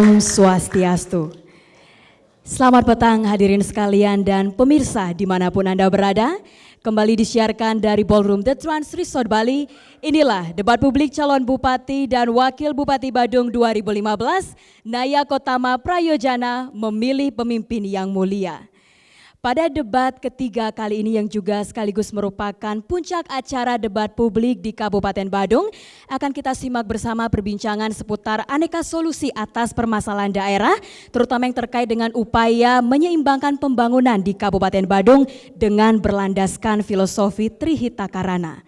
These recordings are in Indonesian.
Om Swastiastu. Selamat petang hadirin sekalian dan pemirsa dimanapun Anda berada. Kembali disiarkan dari Ballroom The Trans Resort Bali. Inilah debat publik calon Bupati dan Wakil Bupati Badung 2015. Naya Kotama Prayojana memilih pemimpin yang mulia. Pada debat ketiga kali ini yang juga sekaligus merupakan puncak acara debat publik di Kabupaten Badung, akan kita simak bersama perbincangan seputar aneka solusi atas permasalahan daerah, terutama yang terkait dengan upaya menyeimbangkan pembangunan di Kabupaten Badung dengan berlandaskan filosofi Trihita Karana.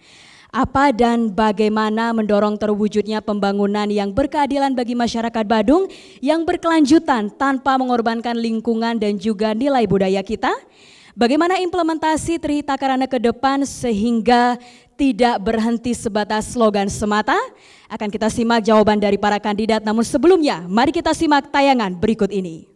Apa dan bagaimana mendorong terwujudnya pembangunan yang berkeadilan bagi masyarakat Badung yang berkelanjutan tanpa mengorbankan lingkungan dan juga nilai budaya kita? Bagaimana implementasi Trihita Karana ke depan sehingga tidak berhenti sebatas slogan semata? Akan kita simak jawaban dari para kandidat, namun sebelumnya mari kita simak tayangan berikut ini.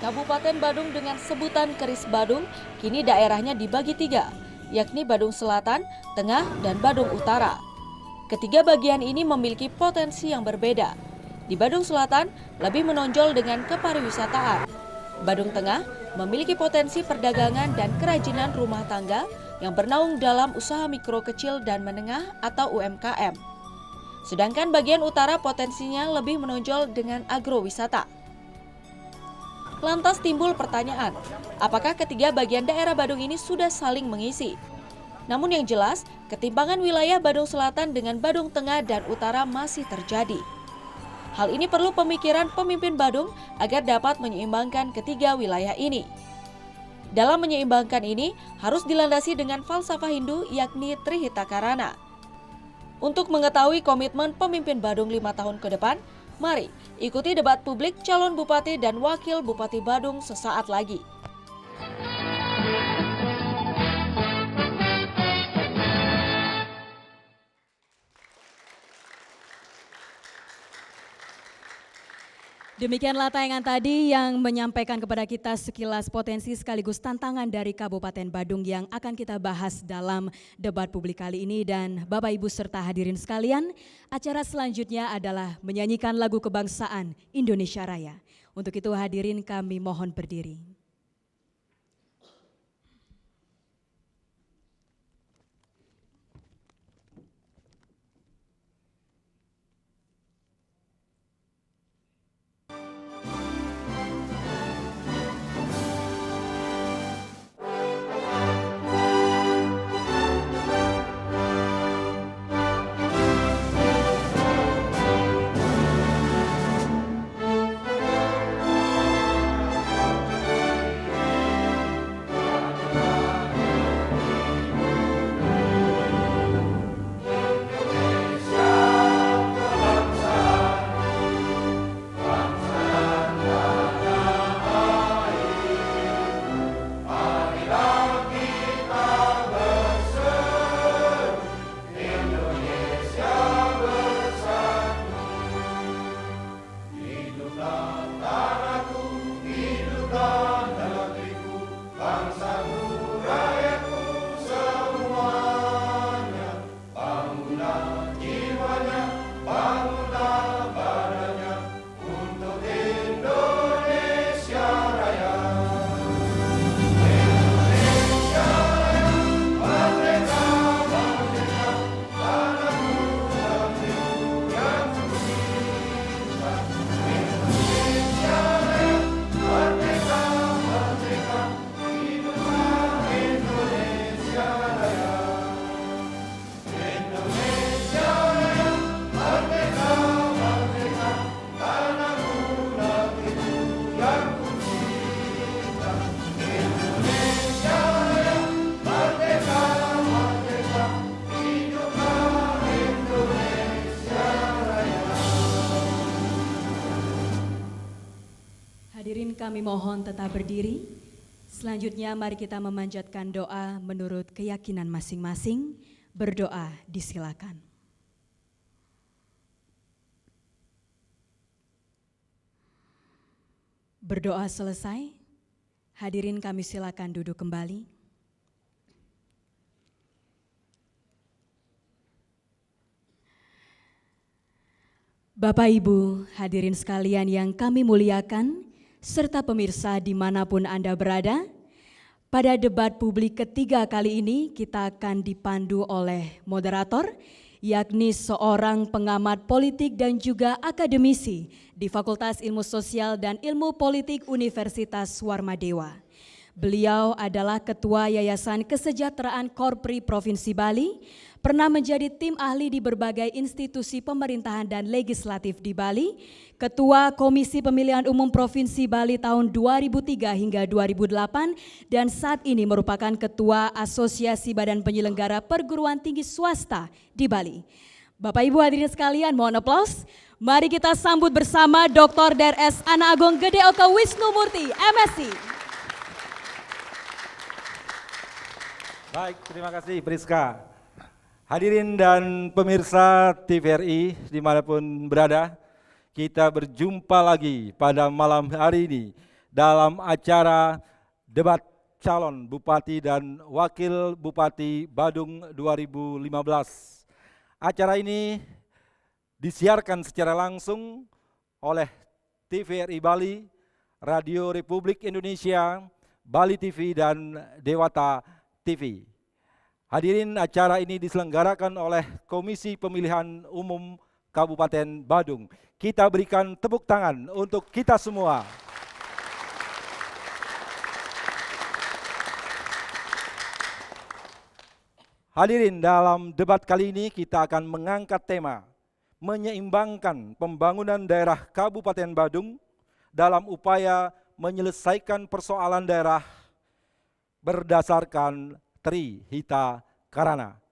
Kabupaten Badung dengan sebutan Keris Badung kini daerahnya dibagi tiga, yakni Badung Selatan, Tengah, dan Badung Utara. Ketiga bagian ini memiliki potensi yang berbeda. Di Badung Selatan lebih menonjol dengan kepariwisataan. Badung Tengah memiliki potensi perdagangan dan kerajinan rumah tangga yang bernaung dalam usaha mikro kecil dan menengah atau UMKM. Sedangkan bagian utara potensinya lebih menonjol dengan agrowisata. Lantas timbul pertanyaan, apakah ketiga bagian daerah Badung ini sudah saling mengisi? Namun yang jelas, ketimpangan wilayah Badung Selatan dengan Badung Tengah dan Utara masih terjadi. Hal ini perlu pemikiran pemimpin Badung agar dapat menyeimbangkan ketiga wilayah ini. Dalam menyeimbangkan ini harus dilandasi dengan falsafah Hindu yakni Trihita Karana. Untuk mengetahui komitmen pemimpin Badung 5 tahun ke depan, mari ikuti debat publik calon Bupati dan Wakil Bupati Badung sesaat lagi. Demikianlah tayangan tadi yang menyampaikan kepada kita sekilas potensi sekaligus tantangan dari Kabupaten Badung yang akan kita bahas dalam debat publik kali ini. Dan Bapak Ibu serta hadirin sekalian, acara selanjutnya adalah menyanyikan lagu kebangsaan Indonesia Raya. Untuk itu hadirin kami mohon berdiri. Hadirin kami mohon tetap berdiri. Selanjutnya mari kita memanjatkan doa menurut keyakinan masing-masing. Berdoa disilakan. Berdoa selesai, hadirin kami silakan duduk kembali. Bapak Ibu hadirin sekalian yang kami muliakan, serta pemirsa dimanapun Anda berada, pada debat publik ketiga kali ini kita akan dipandu oleh moderator, yakni seorang pengamat politik dan juga akademisi di Fakultas Ilmu Sosial dan Ilmu Politik Universitas Warmadewa. Beliau adalah Ketua Yayasan Kesejahteraan Korpri Provinsi Bali, pernah menjadi tim ahli di berbagai institusi pemerintahan dan legislatif di Bali, Ketua Komisi Pemilihan Umum Provinsi Bali tahun 2003 hingga 2008, dan saat ini merupakan Ketua Asosiasi Badan Penyelenggara Perguruan Tinggi Swasta di Bali. Bapak Ibu hadirin sekalian, mohon aplaus. Mari kita sambut bersama Dr. Drs. Ana Agung Gede Oka Wisnu Murti, MSc. Baik, terima kasih Priska. Hadirin dan pemirsa TVRI dimanapun berada, kita berjumpa lagi pada malam hari ini dalam acara debat calon Bupati dan Wakil Bupati Badung 2015. Acara ini disiarkan secara langsung oleh TVRI Bali, Radio Republik Indonesia, Bali TV, dan Dewata TV. Hadirin, acara ini diselenggarakan oleh Komisi Pemilihan Umum Kabupaten Badung. Kita berikan tepuk tangan untuk kita semua. Hadirin, dalam debat kali ini kita akan mengangkat tema menyeimbangkan pembangunan daerah Kabupaten Badung dalam upaya menyelesaikan persoalan daerah berdasarkan Trihita Karana.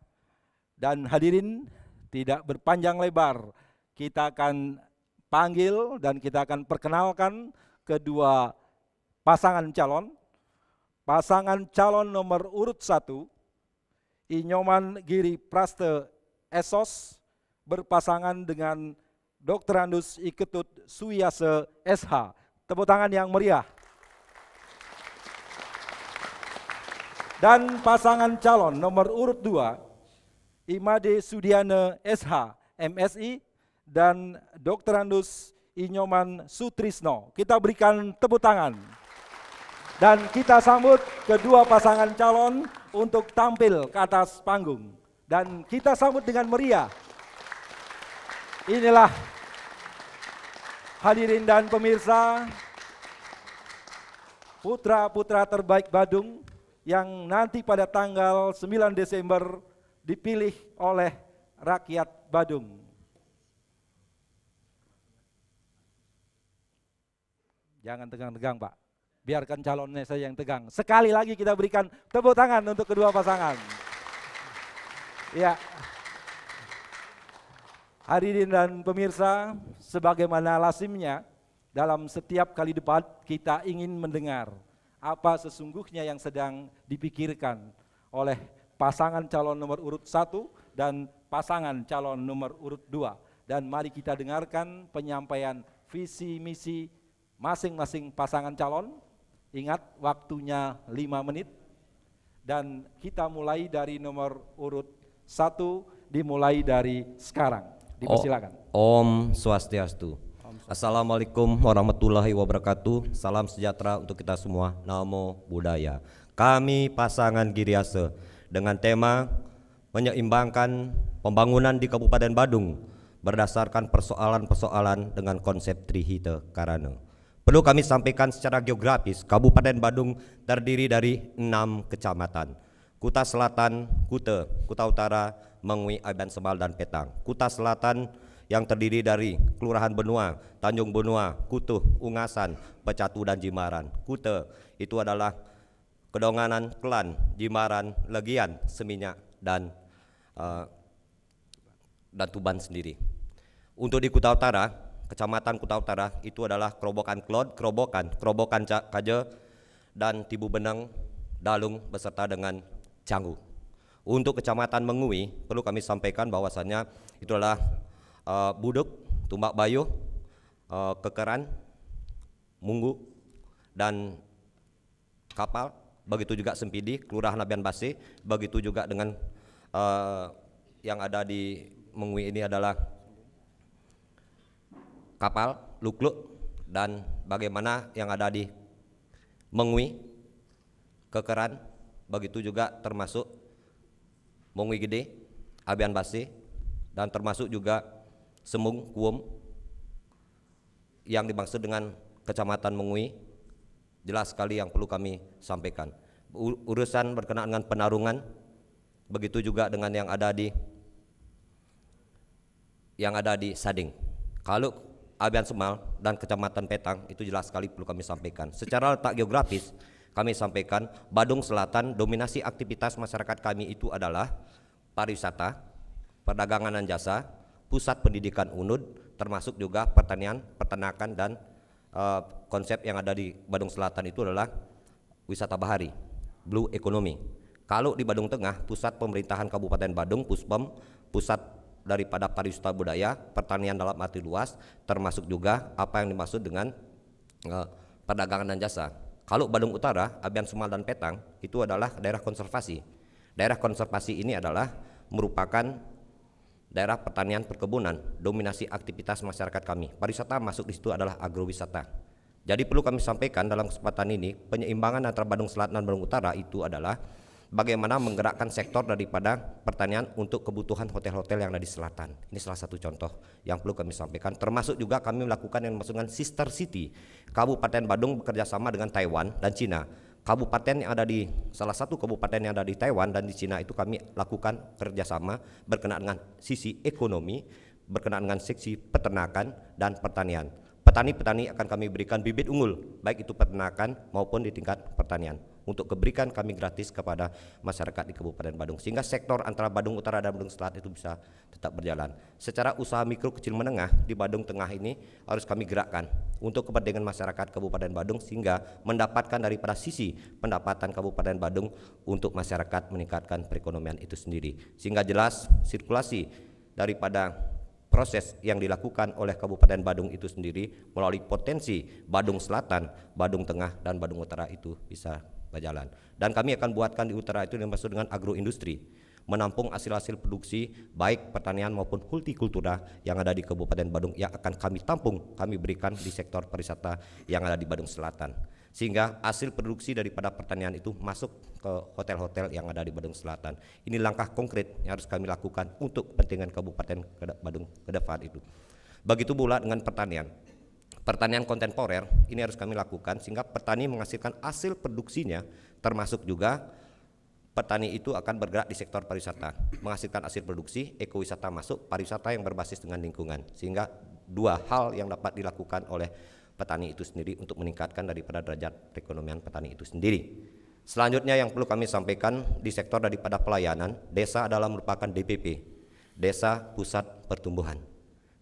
Dan hadirin, tidak berpanjang lebar, kita akan panggil dan kita akan perkenalkan kedua pasangan calon. Pasangan calon nomor urut 1, Inyoman Giri Praste Esos, berpasangan dengan Dr. Andus Iketut Suyase SH. Tepuk tangan yang meriah. Dan pasangan calon nomor urut 2, Imade Sudiana SH, MSI, dan Dr. Andus Inyoman Sutrisno. Kita berikan tepuk tangan. Dan kita sambut kedua pasangan calon untuk tampil ke atas panggung. Dan kita sambut dengan meriah. Inilah hadirin dan pemirsa, putra-putra terbaik Badung yang nanti pada tanggal 9 Desember dipilih oleh rakyat Badung. Jangan tegang-tegang, Pak. Biarkan calonnya saja yang tegang. Sekali lagi kita berikan tepuk tangan untuk kedua pasangan. Ya. Hadirin dan pemirsa, sebagaimana lazimnya dalam setiap kali debat kita ingin mendengar apa sesungguhnya yang sedang dipikirkan oleh pasangan calon nomor urut 1 dan pasangan calon nomor urut 2. Dan mari kita dengarkan penyampaian visi misi masing-masing pasangan calon. Ingat, waktunya 5 menit. Dan kita mulai dari nomor urut 1, dimulai dari sekarang. Dipersilakan. Om Swastiastu. Assalamualaikum warahmatullahi wabarakatuh. Salam sejahtera untuk kita semua. Namo Buddhaya. Kami pasangan Giriase dengan tema menyeimbangkan pembangunan di Kabupaten Badung berdasarkan persoalan-persoalan dengan konsep Trihita Karana. Perlu kami sampaikan secara geografis, Kabupaten Badung terdiri dari 6 kecamatan. Kuta Selatan, Kuta, Kuta Utara, Mengwi, Aiban Semal, dan Petang. Kuta Selatan yang terdiri dari Kelurahan Benua, Tanjung Benua, Kutuh, Ungasan, Pecatu, dan Jimaran. Kuta itu adalah Kedonganan, Kelan, Jimaran, Legian, Seminyak, dan Tuban sendiri. Untuk di Kuta Utara, Kecamatan Kuta Utara itu adalah Kerobokan Klod, Kerobokan Kaje, dan Tibu Beneng, Dalung, beserta dengan Canggu. Untuk Kecamatan Mengui, perlu kami sampaikan bahwasannya itu adalah Buduk, Tumbak Bayuh, Kekeran, Munggu, dan Kapal. Begitu juga Sempidi, Kelurahan Labian Base. Begitu juga dengan yang ada di Mengui ini adalah kapal, lukluk, dan bagaimana yang ada di Mengwi, Kekeran, begitu juga termasuk Mengwi Gede, Abian Base, dan termasuk juga Semung, Kuom, yang dimaksud dengan Kecamatan Mengwi, jelas sekali yang perlu kami sampaikan. Urusan berkenaan dengan penarungan, begitu juga dengan yang ada di Sading. Kalau Abian Semal dan Kecamatan Petang itu jelas sekali perlu kami sampaikan. Secara letak geografis kami sampaikan Badung Selatan, dominasi aktivitas masyarakat kami itu adalah pariwisata, perdagangan dan jasa, pusat pendidikan UNUD, termasuk juga pertanian, peternakan, dan konsep yang ada di Badung Selatan itu adalah wisata bahari, blue economy. Kalau di Badung Tengah, pusat pemerintahan Kabupaten Badung, Puspem, pusat daripada pariwisata budaya, pertanian dalam arti luas, termasuk juga apa yang dimaksud dengan perdagangan dan jasa. Kalau Badung Utara, Abian Semal dan Petang itu adalah daerah konservasi. Daerah konservasi ini adalah merupakan daerah pertanian perkebunan, dominasi aktivitas masyarakat kami. Pariwisata masuk di situ adalah agrowisata. Jadi perlu kami sampaikan dalam kesempatan ini, penyeimbangan antara Badung Selatan dan Badung Utara itu adalah bagaimana menggerakkan sektor daripada pertanian untuk kebutuhan hotel-hotel yang ada di selatan. Ini salah satu contoh yang perlu kami sampaikan. Termasuk juga kami melakukan yang dimaksud dengan sister city. Kabupaten Badung bekerja sama dengan Taiwan dan Cina. Kabupaten yang ada di salah satu kabupaten yang ada di Taiwan dan di Cina itu kami lakukan kerjasama berkenaan dengan sisi ekonomi, berkenaan dengan seksi peternakan dan pertanian. Petani-petani akan kami berikan bibit unggul, baik itu peternakan maupun di tingkat pertanian, untuk diberikan kami gratis kepada masyarakat di Kabupaten Badung, sehingga sektor antara Badung Utara dan Badung Selatan itu bisa tetap berjalan. Secara usaha mikro kecil menengah di Badung Tengah ini harus kami gerakkan untuk kepentingan masyarakat Kabupaten Badung, sehingga mendapatkan daripada sisi pendapatan Kabupaten Badung untuk masyarakat meningkatkan perekonomian itu sendiri, sehingga jelas sirkulasi daripada proses yang dilakukan oleh Kabupaten Badung itu sendiri melalui potensi Badung Selatan, Badung Tengah, dan Badung Utara itu bisa berjalan. Dan kami akan buatkan di utara itu yang dimaksud dengan agroindustri, menampung hasil-hasil produksi baik pertanian maupun hortikultura yang ada di Kabupaten Badung yang akan kami tampung, kami berikan di sektor pariwisata yang ada di Badung Selatan, sehingga hasil produksi daripada pertanian itu masuk ke hotel-hotel yang ada di Badung Selatan. Ini langkah konkret yang harus kami lakukan untuk kepentingan Kabupaten Badung ke depan itu. Begitu pula dengan pertanian. Pertanian kontemporer ini harus kami lakukan sehingga petani menghasilkan hasil produksinya, termasuk juga petani itu akan bergerak di sektor pariwisata, menghasilkan hasil produksi, ekowisata masuk, pariwisata yang berbasis dengan lingkungan, sehingga dua hal yang dapat dilakukan oleh petani itu sendiri untuk meningkatkan daripada derajat perekonomian petani itu sendiri. Selanjutnya yang perlu kami sampaikan di sektor daripada pelayanan, desa adalah merupakan DPP, Desa Pusat Pertumbuhan.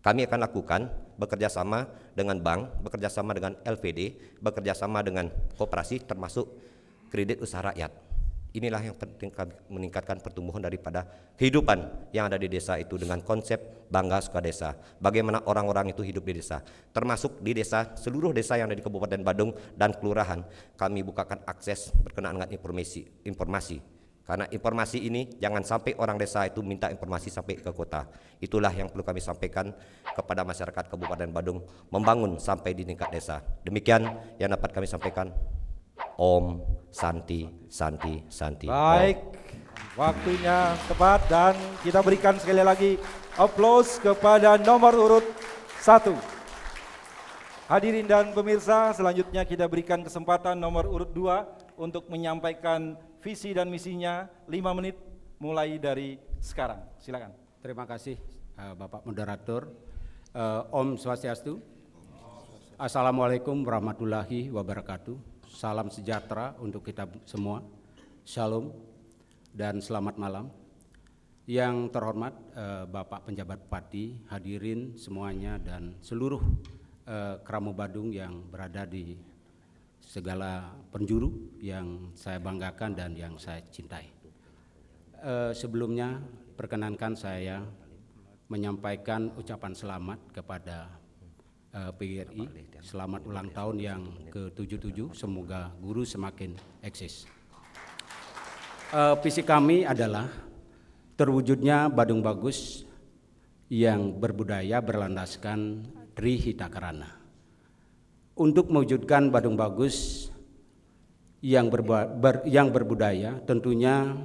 Kami akan lakukan bekerja sama dengan bank, bekerja sama dengan LVD, bekerja sama dengan koperasi, termasuk kredit usaha rakyat. Inilah yang penting kami meningkatkan pertumbuhan daripada kehidupan yang ada di desa itu dengan konsep bangga suka desa. Bagaimana orang-orang itu hidup di desa, termasuk di desa, seluruh desa yang ada di Kabupaten Badung dan kelurahan, kami bukakan akses berkenaan dengan informasi. Karena informasi ini jangan sampai orang desa itu minta informasi sampai ke kota. Itulah yang perlu kami sampaikan kepada masyarakat Kabupaten Badung, membangun sampai di tingkat desa. Demikian yang dapat kami sampaikan. Om Santi Santi Santi. Baik, waktunya tepat dan kita berikan sekali lagi aplaus kepada nomor urut 1. Hadirin dan pemirsa, selanjutnya kita berikan kesempatan nomor urut 2 untuk menyampaikan visi dan misinya 5 menit mulai dari sekarang. Silakan. Terima kasih Bapak Moderator. Om Swastiastu. Assalamualaikum warahmatullahi wabarakatuh. Salam sejahtera untuk kita semua. Shalom dan selamat malam. Yang terhormat Bapak Penjabat Bupati, hadirin semuanya dan seluruh Kramo Badung yang berada di segala penjuru yang saya banggakan dan yang saya cintai. Sebelumnya perkenankan saya menyampaikan ucapan selamat kepada PGRI, selamat ulang tahun yang ke-77, semoga guru semakin eksis. Visi kami adalah terwujudnya Badung Bagus yang berbudaya berlandaskan Trihitakarana. Untuk mewujudkan Badung bagus yang berbudaya, tentunya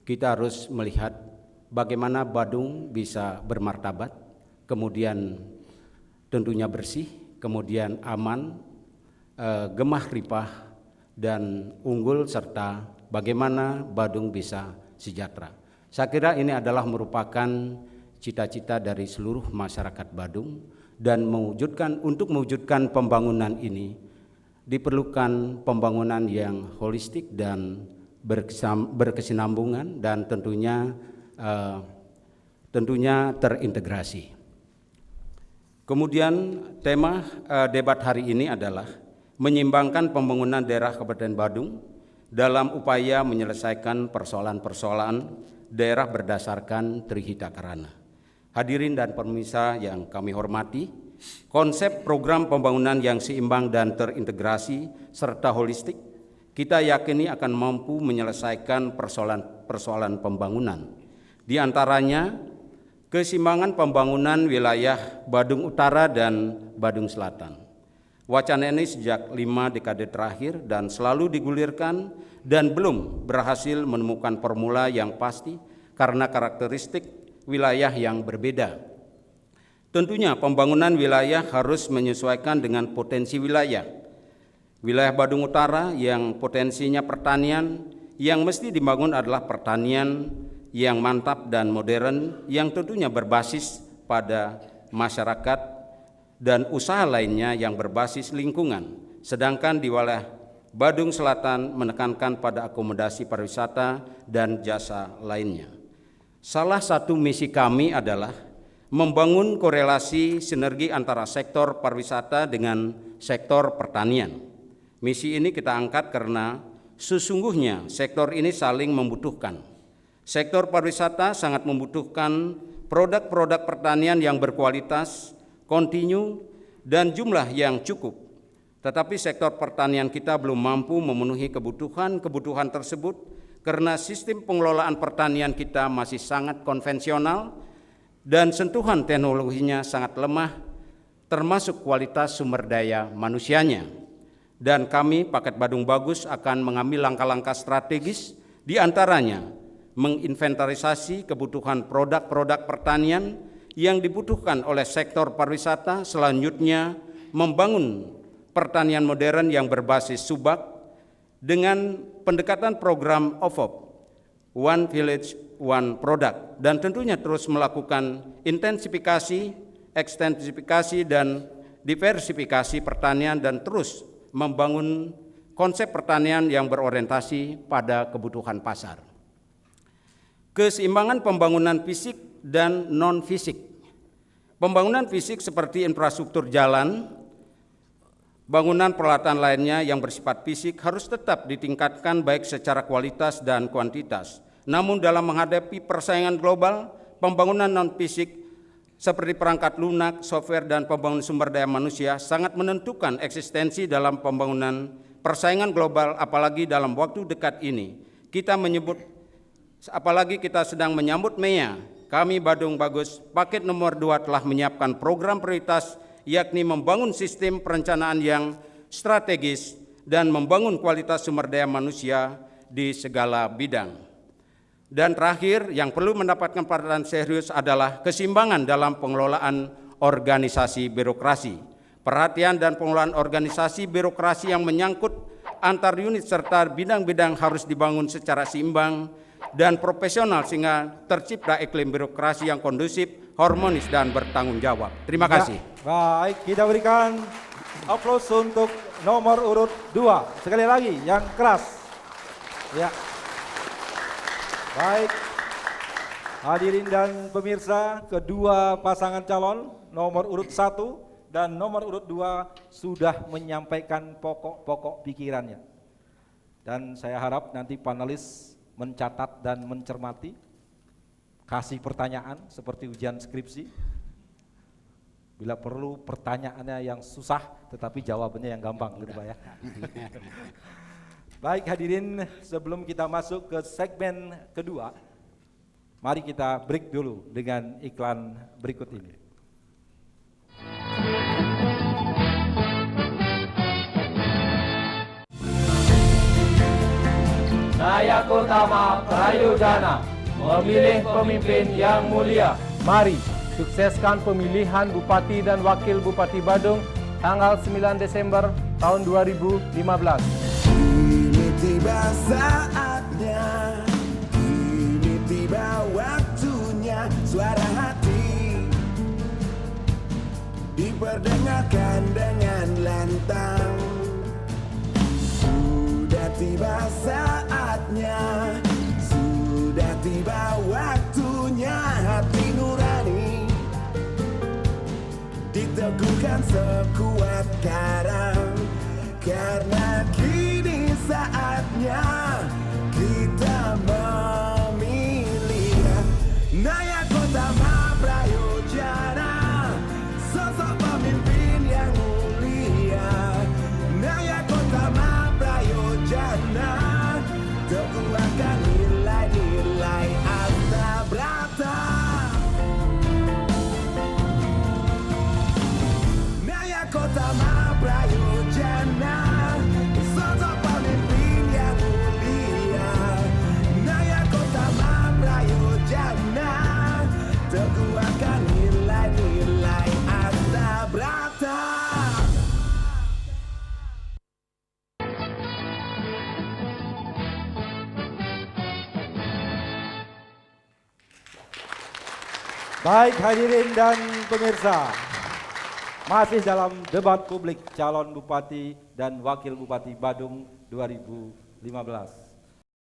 kita harus melihat bagaimana Badung bisa bermartabat, kemudian tentunya bersih, kemudian aman, gemah ripah, dan unggul, serta bagaimana Badung bisa sejahtera. Saya kira ini adalah merupakan cita-cita dari seluruh masyarakat Badung, dan untuk mewujudkan pembangunan ini diperlukan pembangunan yang holistik dan berkesinambungan dan tentunya terintegrasi. Kemudian tema debat hari ini adalah menyimbangkan pembangunan daerah Kabupaten Badung dalam upaya menyelesaikan persoalan-persoalan daerah berdasarkan Trihitakarana. Hadirin dan pemirsa yang kami hormati, konsep program pembangunan yang seimbang dan terintegrasi serta holistik kita yakini akan mampu menyelesaikan persoalan pembangunan. Di antaranya keseimbangan pembangunan wilayah Badung Utara dan Badung Selatan. Wacana ini sejak 5 dekade terakhir dan selalu digulirkan dan belum berhasil menemukan formula yang pasti karena karakteristik wilayah yang berbeda. Tentunya pembangunan wilayah harus menyesuaikan dengan potensi wilayah. Wilayah Badung Utara yang potensinya pertanian, yang mesti dibangun adalah pertanian yang mantap dan modern, yang tentunya berbasis pada masyarakat dan usaha lainnya yang berbasis lingkungan. Sedangkan di wilayah Badung Selatan menekankan pada akomodasi pariwisata dan jasa lainnya. Salah satu misi kami adalah membangun korelasi sinergi antara sektor pariwisata dengan sektor pertanian. Misi ini kita angkat karena sesungguhnya sektor ini saling membutuhkan. Sektor pariwisata sangat membutuhkan produk-produk pertanian yang berkualitas, kontinu, dan jumlah yang cukup. Tetapi sektor pertanian kita belum mampu memenuhi kebutuhan tersebut karena sistem pengelolaan pertanian kita masih sangat konvensional dan sentuhan teknologinya sangat lemah, termasuk kualitas sumber daya manusianya. Dan kami, Paket Badung Bagus, akan mengambil langkah-langkah strategis, di antaranya menginventarisasi kebutuhan produk-produk pertanian yang dibutuhkan oleh sektor pariwisata, selanjutnya membangun pertanian modern yang berbasis subak, dengan pendekatan program OVOP, One Village, One Product, dan tentunya terus melakukan intensifikasi, ekstensifikasi, dan diversifikasi pertanian, dan terus membangun konsep pertanian yang berorientasi pada kebutuhan pasar. Keseimbangan pembangunan fisik dan non-fisik. Pembangunan fisik seperti infrastruktur jalan, bangunan peralatan lainnya yang bersifat fisik harus tetap ditingkatkan baik secara kualitas dan kuantitas. Namun dalam menghadapi persaingan global, pembangunan non-fisik seperti perangkat lunak, software, dan pembangunan sumber daya manusia sangat menentukan eksistensi dalam pembangunan persaingan global, apalagi dalam waktu dekat ini. Apalagi kita sedang menyambut MEA, kami Badung Bagus, paket nomor 2 telah menyiapkan program prioritas, yakni membangun sistem perencanaan yang strategis dan membangun kualitas sumber daya manusia di segala bidang. Dan terakhir, yang perlu mendapatkan perhatian serius adalah keseimbangan dalam pengelolaan organisasi birokrasi. Perhatian dan pengelolaan organisasi birokrasi yang menyangkut antar unit serta bidang-bidang harus dibangun secara seimbang dan profesional sehingga tercipta iklim birokrasi yang kondusif, harmonis, dan bertanggung jawab. Terima kasih. Baik, kita berikan aplaus untuk nomor urut 2. Sekali lagi, yang keras. Ya. Baik, hadirin dan pemirsa, kedua pasangan calon nomor urut 1 dan nomor urut 2 sudah menyampaikan pokok-pokok pikirannya. Dan saya harap nanti panelis mencatat dan mencermati, kasih pertanyaan seperti ujian skripsi. Bila perlu pertanyaannya yang susah tetapi jawabannya yang gampang gitu Pak ya. Baik hadirin, sebelum kita masuk ke segmen kedua, mari kita break dulu dengan iklan berikut ini. Nayakotama Prayojana, memilih pemimpin yang mulia. Mari sukseskan pemilihan Bupati dan Wakil Bupati Badung tanggal 9 Desember tahun 2015. Kini tiba saatnya, kini tiba waktunya, suara hati diperdengarkan dengan lantang. Sudah tiba saatnya, sudah tiba waktunya, hati nurani diteguhkan sekuat karang. Karena kini saatnya kita memilih Nayakotama Prayojana, sosok pemimpin yang mulia. Nayakotama Prayojana, teguhkan nilai-nilai Arta Brata. Nayakotama Prayojana, sosok pemimpin yang mulia. Nayakotama Prayojana, teguhkan nilai-nilai Arta Brata. Baik hadirin dan pemirsa, masih dalam debat publik calon Bupati dan Wakil Bupati Badung 2015.